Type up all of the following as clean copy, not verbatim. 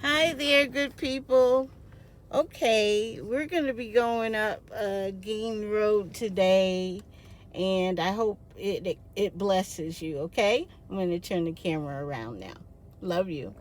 Hi there, good people. Okay, we're going to be going up Gein Road today, and I hope it blesses you, okay? I'm going to turn the camera around now. Love you.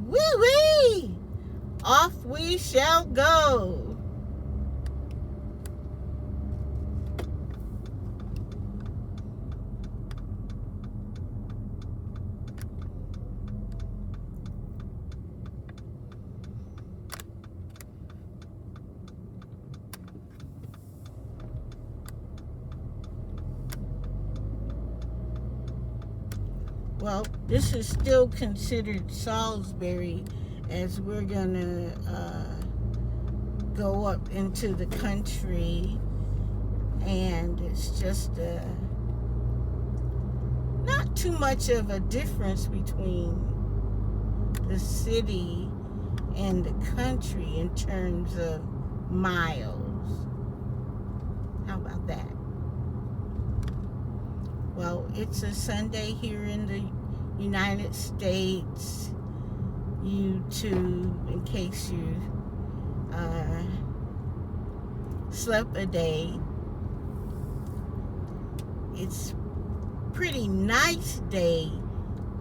Wee wee! Off we shall go. Well, this is still considered Salisbury, as we're gonna go up into the country, and it's just not too much of a difference between the city and the country in terms of miles. How about that? Well, it's a Sunday here in the United States. YouTube, in case you slept a day. It's pretty nice day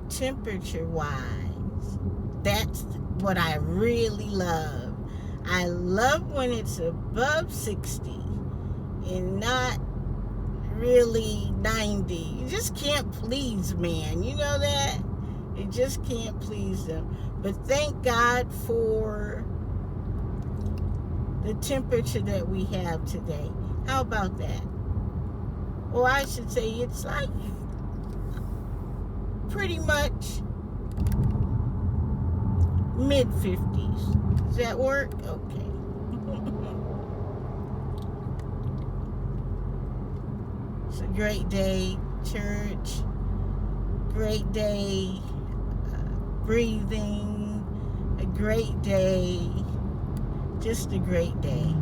temperature wise. That's what I really love. I love when it's above 60 and not really 90. You just can't please man. You know that? You just can't please them. But thank God for the temperature that we have today. How about that? Or I should say it's like pretty much mid 50s. Does that work? Okay. It's a great day, church. Great day, breathing. A great day. Just a great day.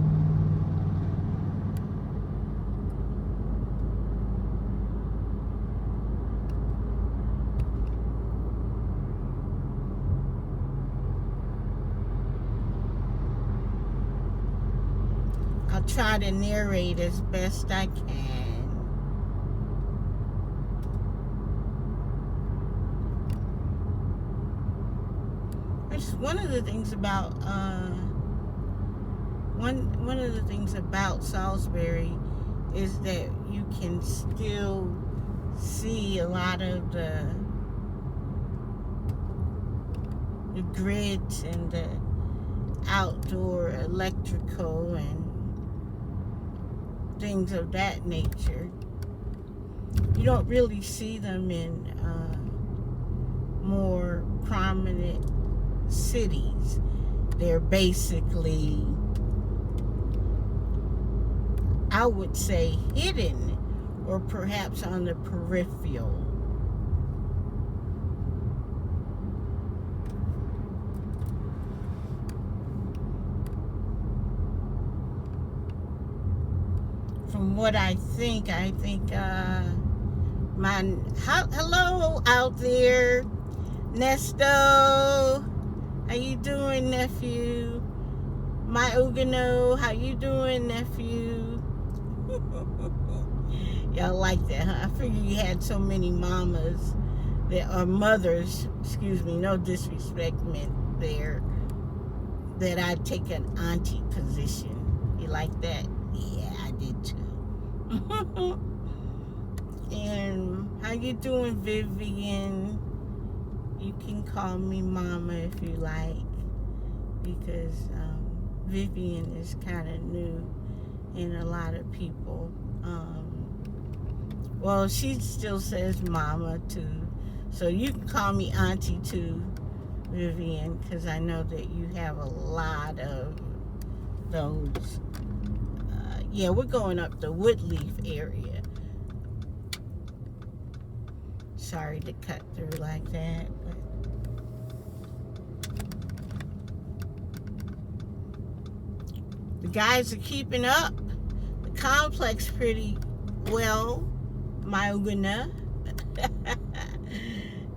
I'll try to narrate as best I can. One of the things about one of the things about Salisbury is that you can still see a lot of the grids and the outdoor electrical and things of that nature. You don't really see them in more prominent cities. They're basically, I would say, hidden or perhaps on the peripheral. From what I think hello out there, Nesto. How you doing, nephew? My Ugano, how you doing, nephew? Y'all like that, huh? I figured you had so many mamas that are mothers, excuse me, no disrespect meant there, that I'd take an auntie position. You like that? Yeah, I did too. How you doing, Vivian? You can call me Mama if you like, because Vivian is kind of new in a lot of people. Well, she still says Mama too, so you can call me Auntie too, Vivian, because I know that you have a lot of those. Yeah, we're going up the Woodleaf area. Sorry to cut through like that, but the guys are keeping up. The complex pretty well, Maugana.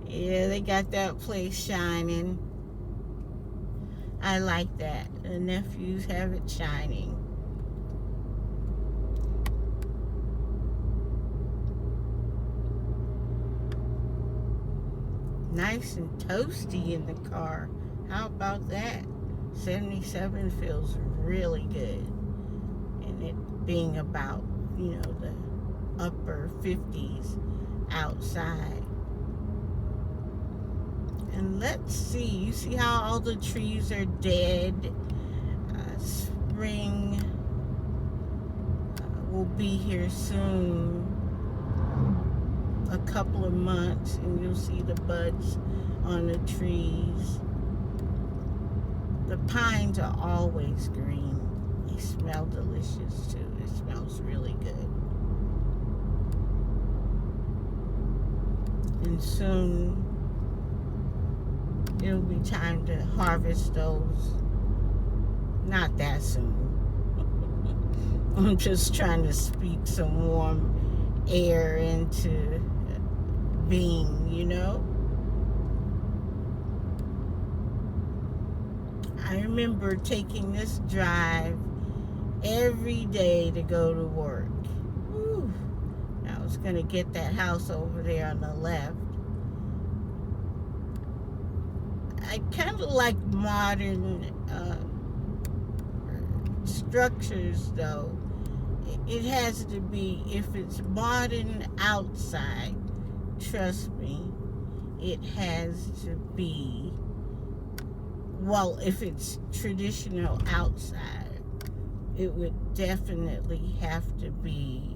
Yeah, they got that place shining. I like that. The nephews have it shining. Nice and toasty in the car. How about that? 77 feels really good. And it being about, the upper 50s outside. And let's see. You see how all the trees are dead? Spring will be here soon. A couple of months, and you'll see the buds on the trees. The pines are always green. They smell delicious too. It smells really good. And soon it'll be time to harvest those. Not that soon. I'm just trying to speak some warm air into being, I remember taking this drive every day to go to work. Whew. I was going to get that house over there on the left. I kind of like modern structures, though. It has to be, if it's modern outside, trust me, it has to be, well, if it's traditional outside, it would definitely have to be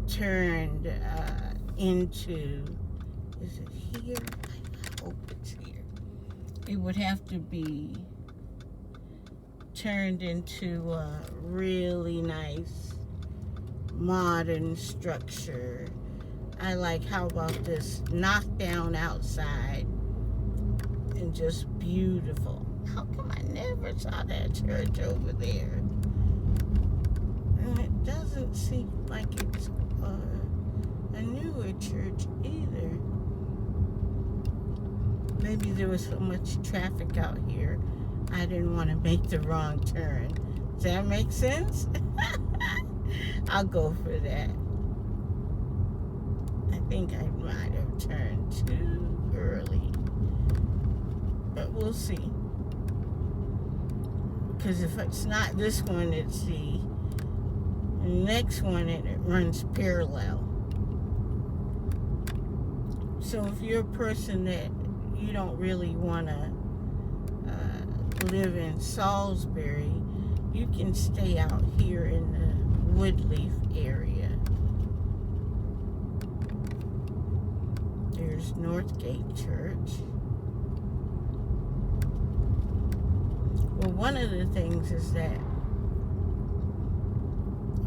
turned into, is it here? I hope it's here. It would have to be turned into a really nice modern structure. I like, how about this, knockdown outside and just beautiful. How come I never saw that church over there? And it doesn't seem like it's a newer church either. Maybe there was so much traffic out here, I didn't want to make the wrong turn. Does that make sense? I'll go for that. I think I might have turned too early. But we'll see. Because if it's not this one, it's the next one, and it runs parallel. So if you're a person that you don't really want to live in Salisbury, you can stay out here in the Woodleaf area. There's Northgate Church. Well, one of the things is that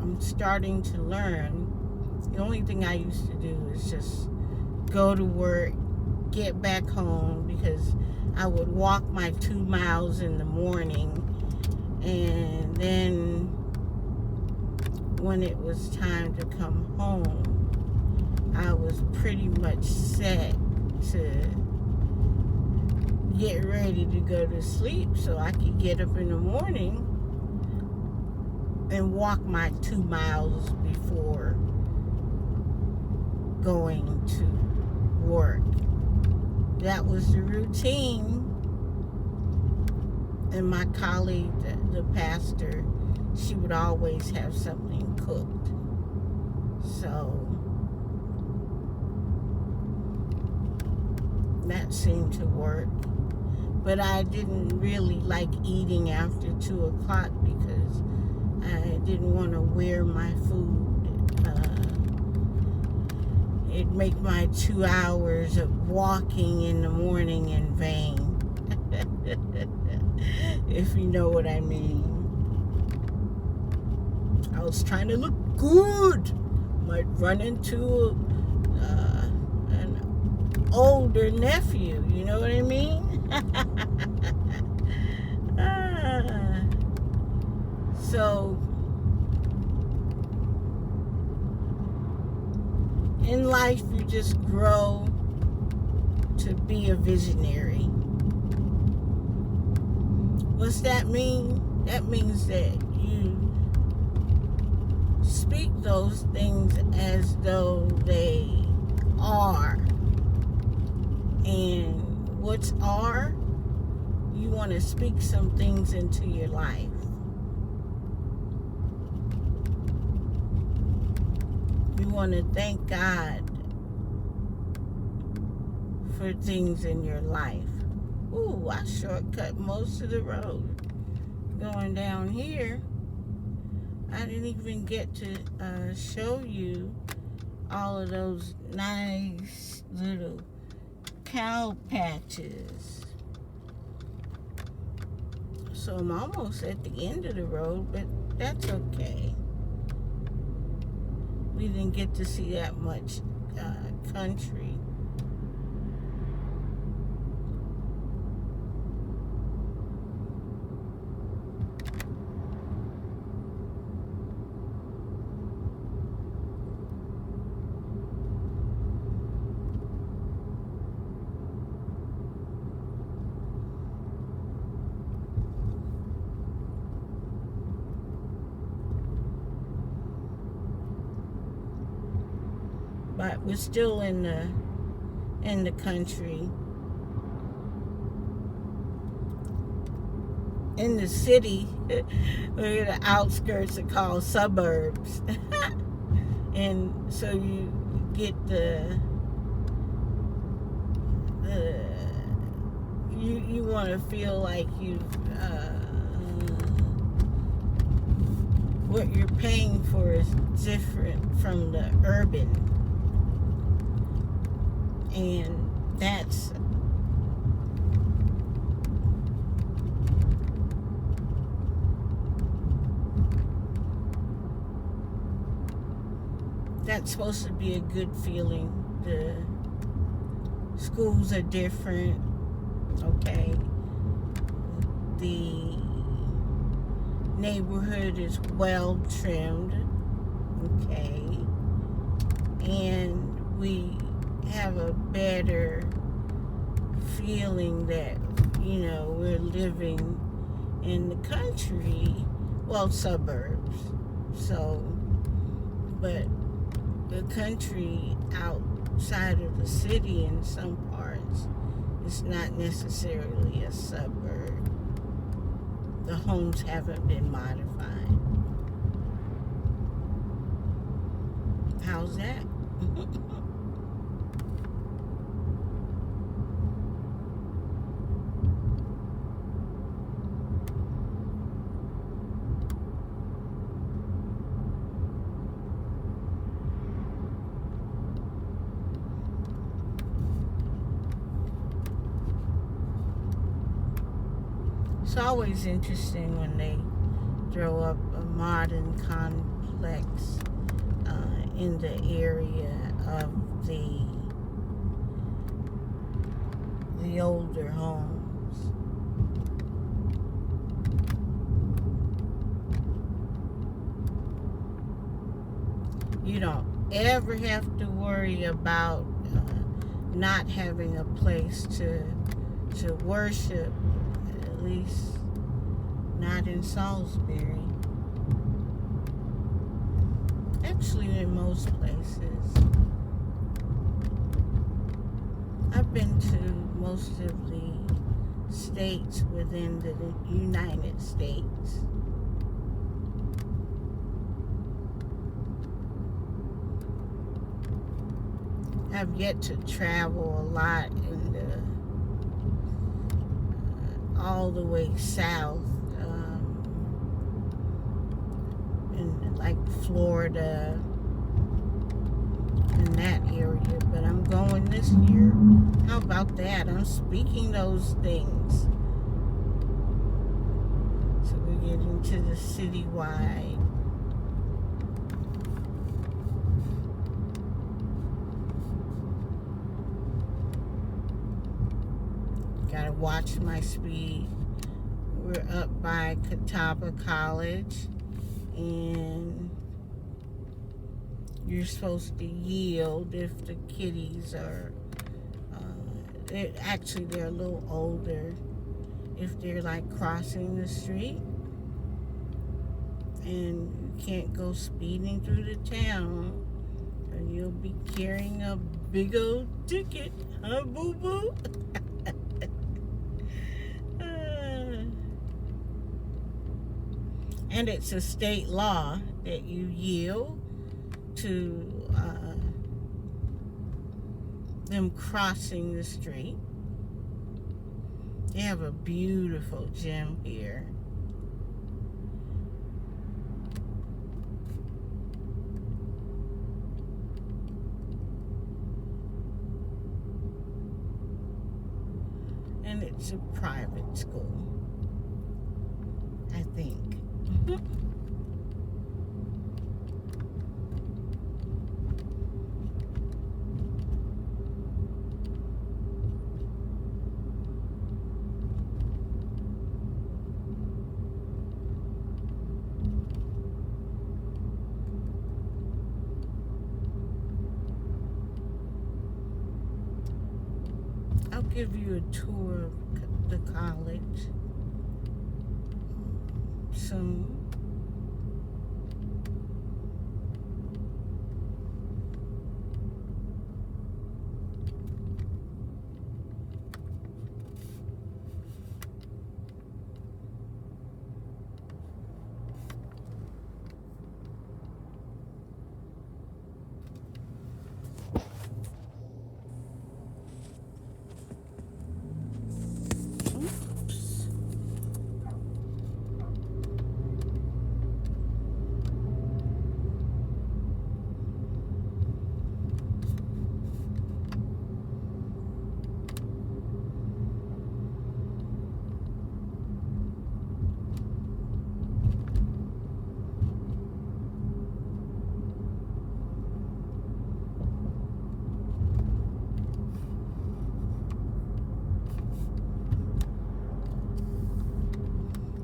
I'm starting to learn. The only thing I used to do is just go to work, get back home, because I would walk my 2 miles in the morning, and then when it was time to come home, I was pretty much set to get ready to go to sleep so I could get up in the morning and walk my 2 miles before going to work. That was the routine. And my colleague, the pastor, she would always have something cooked. So that seemed to work. But I didn't really like eating after 2 o'clock because I didn't want to wear my food. It'd make my 2 hours of walking in the morning in vain. If you know what I mean. I was trying to look good. Might run into an older nephew. You know what I mean? So in life, you just grow to be a visionary. What's that mean? That means that you speak those things as though they are. And what's are, you want to speak some things into your life. You want to thank God for things in your life. Ooh, I shortcut most of the road. Going down here, I didn't even get to show you all of those nice little cow patches. So I'm almost at the end of the road, but that's okay. We didn't get to see that much country. But we're still in the country. In the city, we're the outskirts are called suburbs. And so you get you want to feel like what you're paying for is different from the urban. And that's supposed to be a good feeling. The schools are different, okay? The neighborhood is well trimmed, okay? And we have a better feeling that, we're living in the country, well, suburbs. So, but the country outside of the city in some parts is not necessarily a suburb. The homes haven't been modified. How's that? It's always interesting when they throw up a modern complex in the area of the older homes. You don't ever have to worry about not having a place to worship. At least not in Salisbury. Actually, in most places. I've been to most of the states within the United States. I've yet to travel a lot in the all the way south, in like Florida in that area, but I'm going this year. How about that? I'm speaking those things. So we get into the citywide. Gotta watch my speed. We're up by Catawba College, and you're supposed to yield if the kiddies are, they're a little older, if they're like crossing the street, and you can't go speeding through the town, or you'll be carrying a big old ticket, huh, boo-boo? And it's a state law that you yield to them crossing the street. They have a beautiful gym here. And it's a private school, I think. I'll give you a tour of the college soon.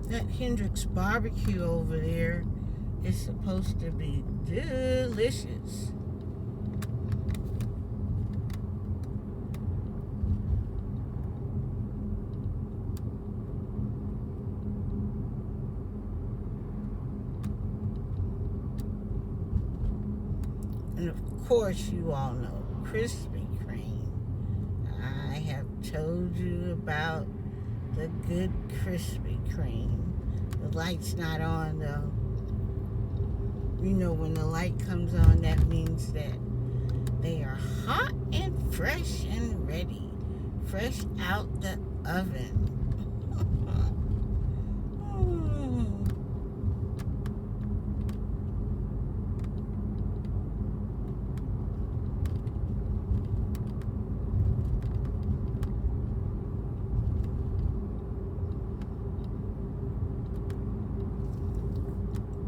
That Hendrix barbecue over there is supposed to be delicious. And of course, you all know Krispy Kreme. I have told you about the good Krispy Kreme. The light's not on though. You know, when the light comes on, that means that they are hot and fresh and ready. Fresh out the oven.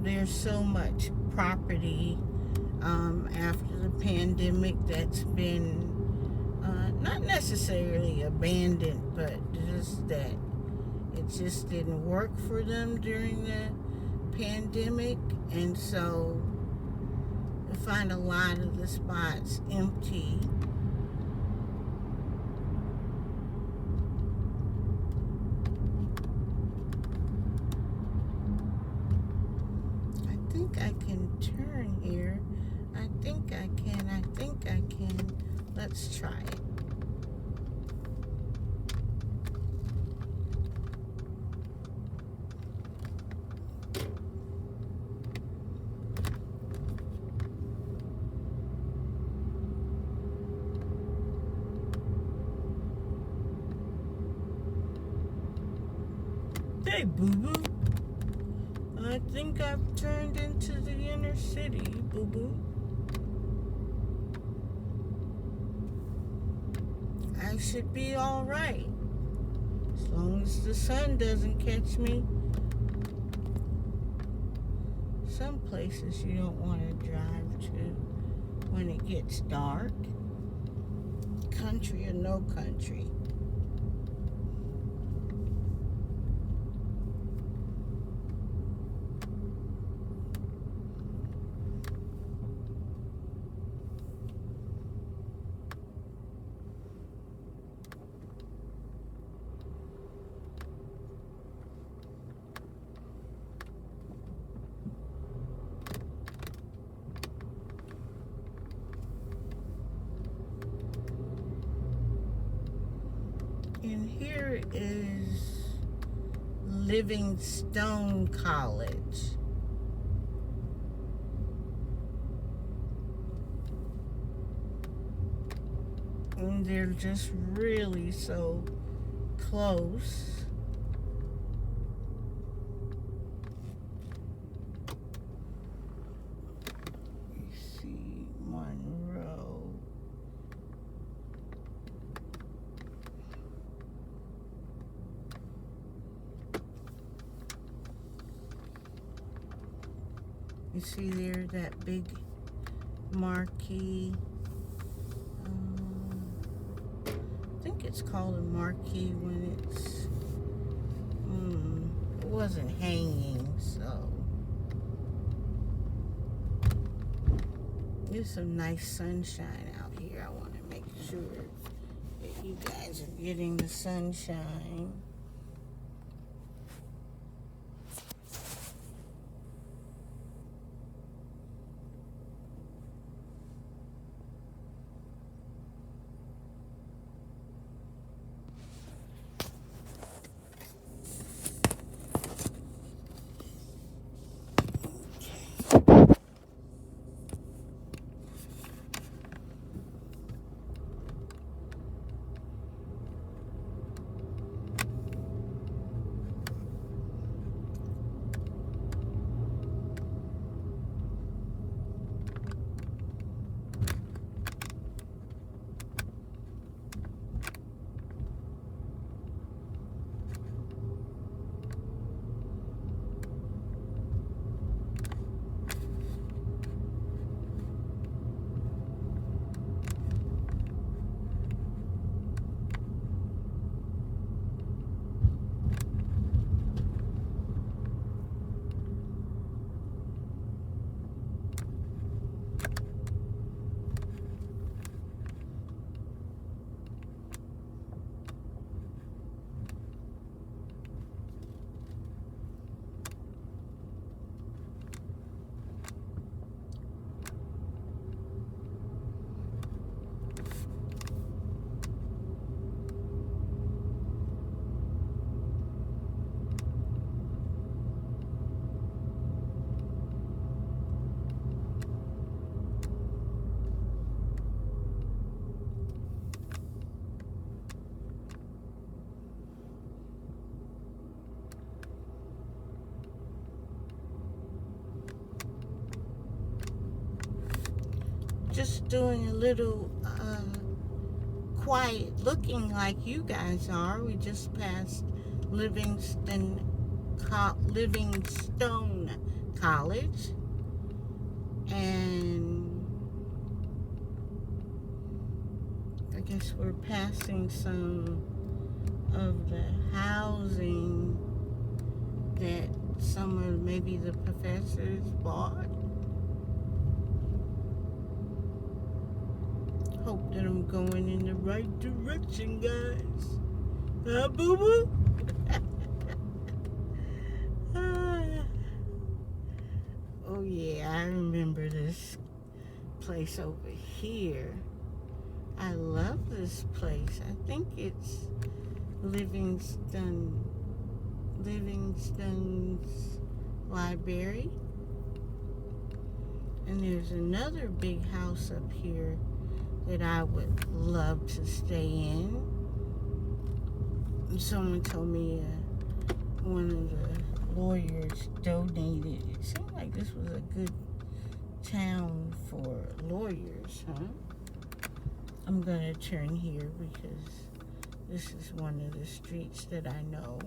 There's so much property after the pandemic that's been not necessarily abandoned, but just that it just didn't work for them during the pandemic, and so you find a lot of the spots empty. I think I can turn here. I think I can. Let's try it. Hi, boo-boo. I think I've turned into the inner city, boo-boo. I should be all right. As long as the sun doesn't catch me. Some places you don't want to drive to when it gets dark. Country or no country. And here is Livingstone College. And they're just really so close. You see Monroe. You see there that big marquee. I think it's called a marquee when it's, it wasn't hanging, so. There's some nice sunshine out here. I want to make sure that you guys are getting the sunshine. Just doing a little quiet looking like you guys are. We just passed Livingstone College, and I guess we're passing some of the housing that some of maybe the professors bought. Hope that I'm going in the right direction, guys. Huh, boo-boo? Oh, yeah, I remember this place over here. I love this place. I think it's Livingstone's library. And there's another big house up here that I would love to stay in. Someone told me one of the lawyers donated. It seemed like this was a good town for lawyers, huh? I'm gonna turn here because this is one of the streets that I know.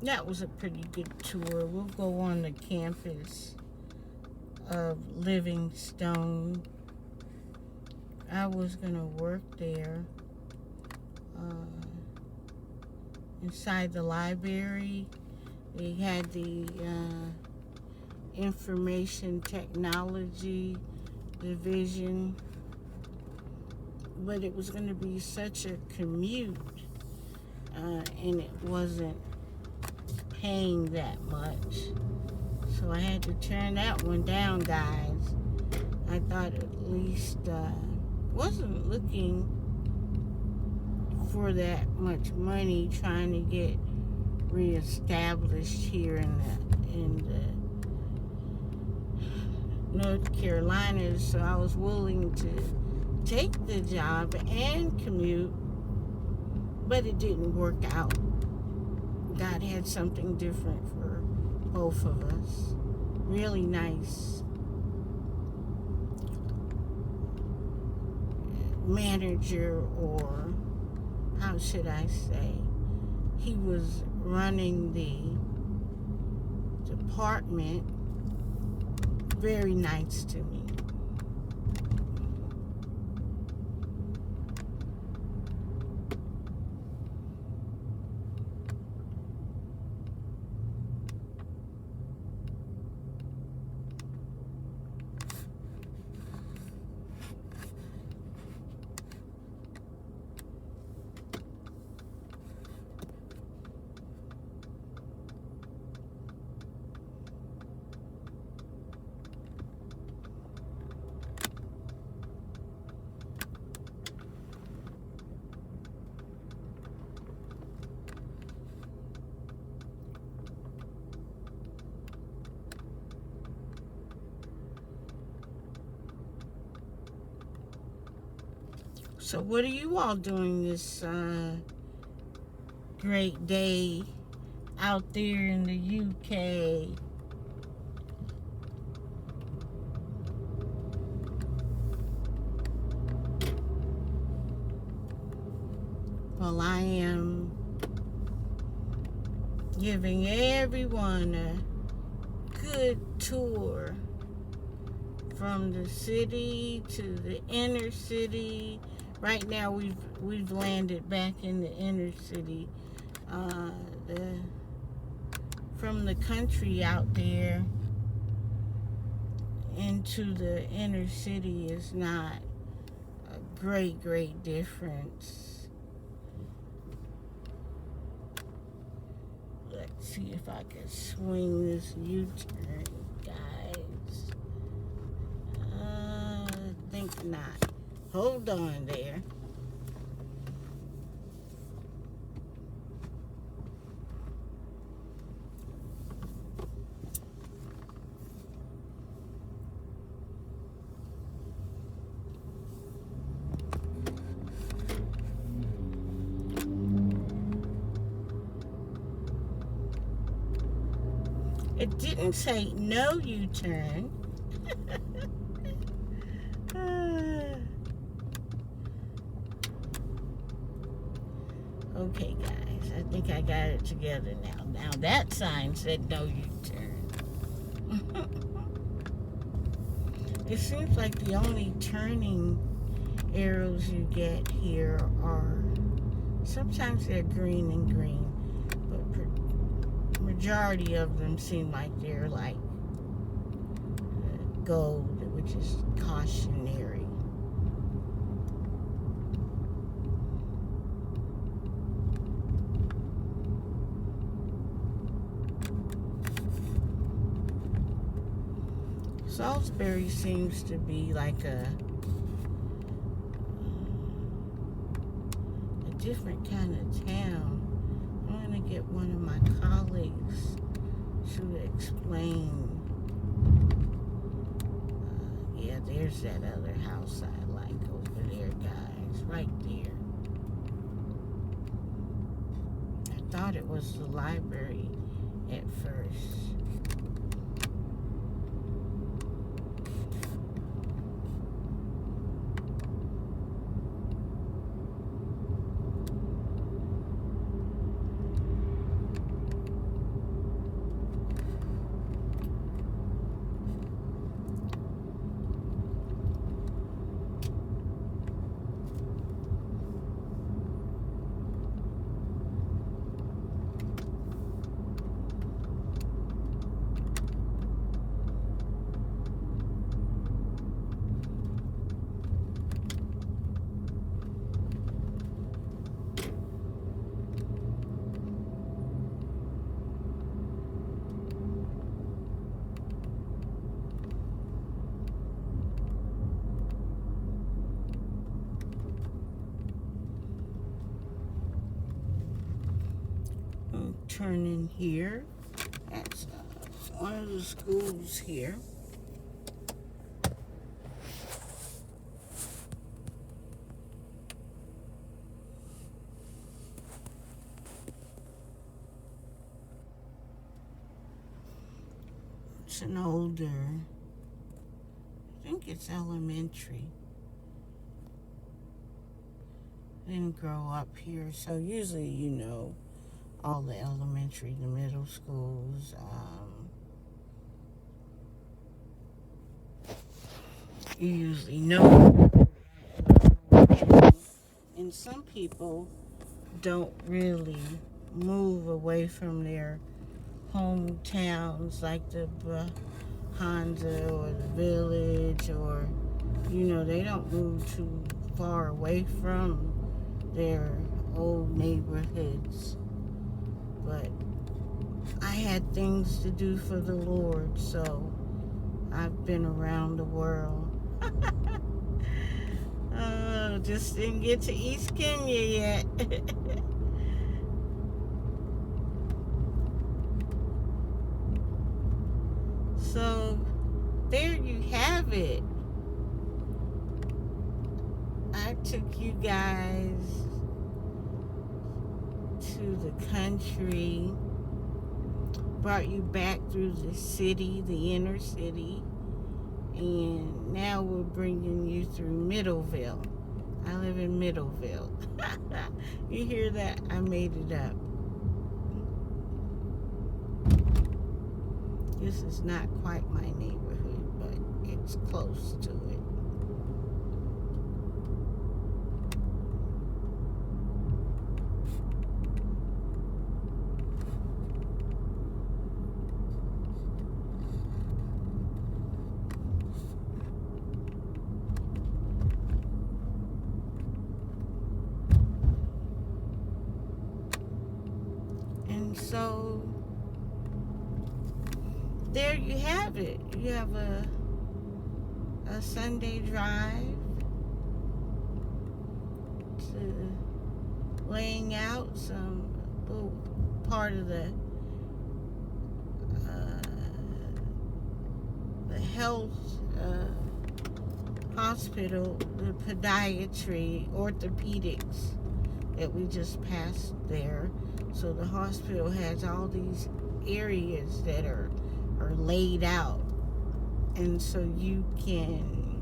That was a pretty good tour. We'll go on the campus of Livingstone. I was gonna work there inside the library. They had the information technology division, but it was going to be such a commute, and it wasn't paying that much, so I had to turn that one down, guys. I thought at least wasn't looking for that much money, trying to get reestablished here in the North Carolina, so I was willing to take the job and commute, but it didn't work out. God had something different for both of us. Really nice manager, or how should I say, he was running the department. Very nice to me. So what are you all doing this great day out there in the UK? Well, I am giving everyone a good tour from the city to the inner city. Right now we've landed back in the inner city. From the country out there into the inner city is not a great difference. Let's see if I can swing this U-turn, guys. Think not. Hold on there. It didn't say no U-turn. Okay, guys, I think I got it together now. Now that sign said no U-turn. It seems like the only turning arrows you get here are, sometimes they're green and green, but majority of them seem like they're like gold, which is cautionary. Salisbury seems to be like a different kind of town. I'm going to get one of my colleagues to explain there's that other house I like over there, guys. Right there. I thought it was the library at first. Turn in here. That's one of the schools here. It's an older, I think it's elementary. I didn't grow up here, so usually you know all the elementary, the middle schools. You usually know. And some people don't really move away from their hometowns, like the Honda or the village, or, you know, they don't move too far away from their old neighborhoods. But I had things to do for the Lord, so I've been around the world. Just didn't get to East Kenya yet. So there you have it. I took you guys to the country, brought you back through the city, the inner city, and now we're bringing you through Middleville. I live in Middleville. You hear that? I made it up. This is not quite my neighborhood, but it's close to it. And so there you have it. You have a Sunday drive to laying out some little part of the health hospital, the podiatry, orthopedics that we just passed there. So the hospital has all these areas that are laid out, and so you can,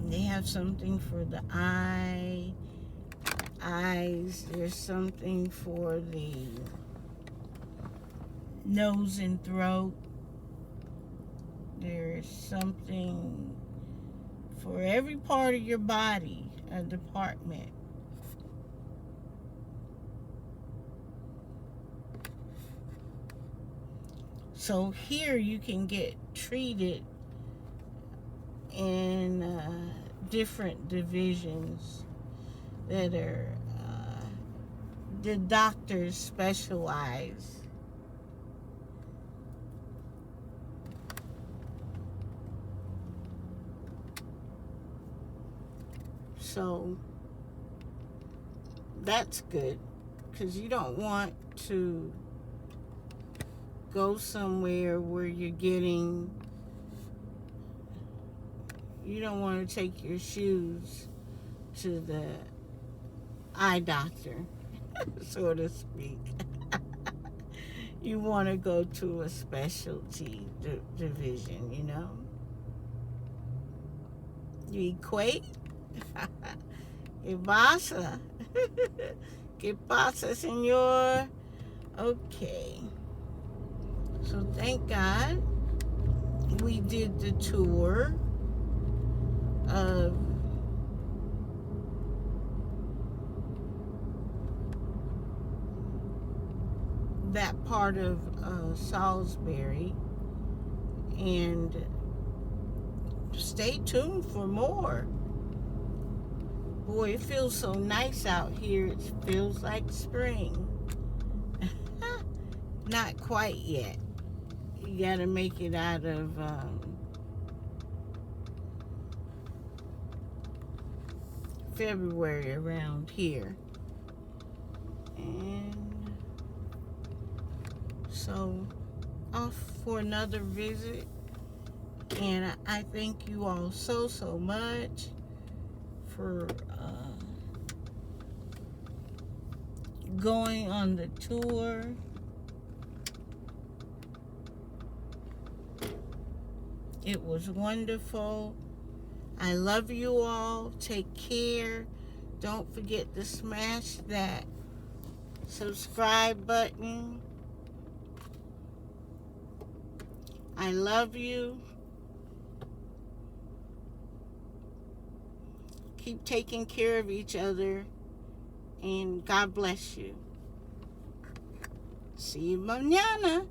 they have something for the eyes, there's something for the nose and throat, there's something for every part of your body, a department. So here you can get treated in different divisions that are, the doctors specialize. So that's good, because you don't want to go somewhere where you're getting You don't want to take your shoes to the eye doctor, so to speak. You want to go to a specialty division, you know? You equate? ¿Qué pasa? ¿Qué pasa, señor? Okay. So thank God we did the tour of that part of Salisbury, and stay tuned for more. Boy, it feels so nice out here. It feels like spring. Not quite yet. You gotta make it out of February around here. And so off for another visit, and I thank you all so much for going on the tour. It was wonderful. I love you all. Take care. Don't forget to smash that subscribe button. I love you. Keep taking care of each other, and God bless you. See you mañana.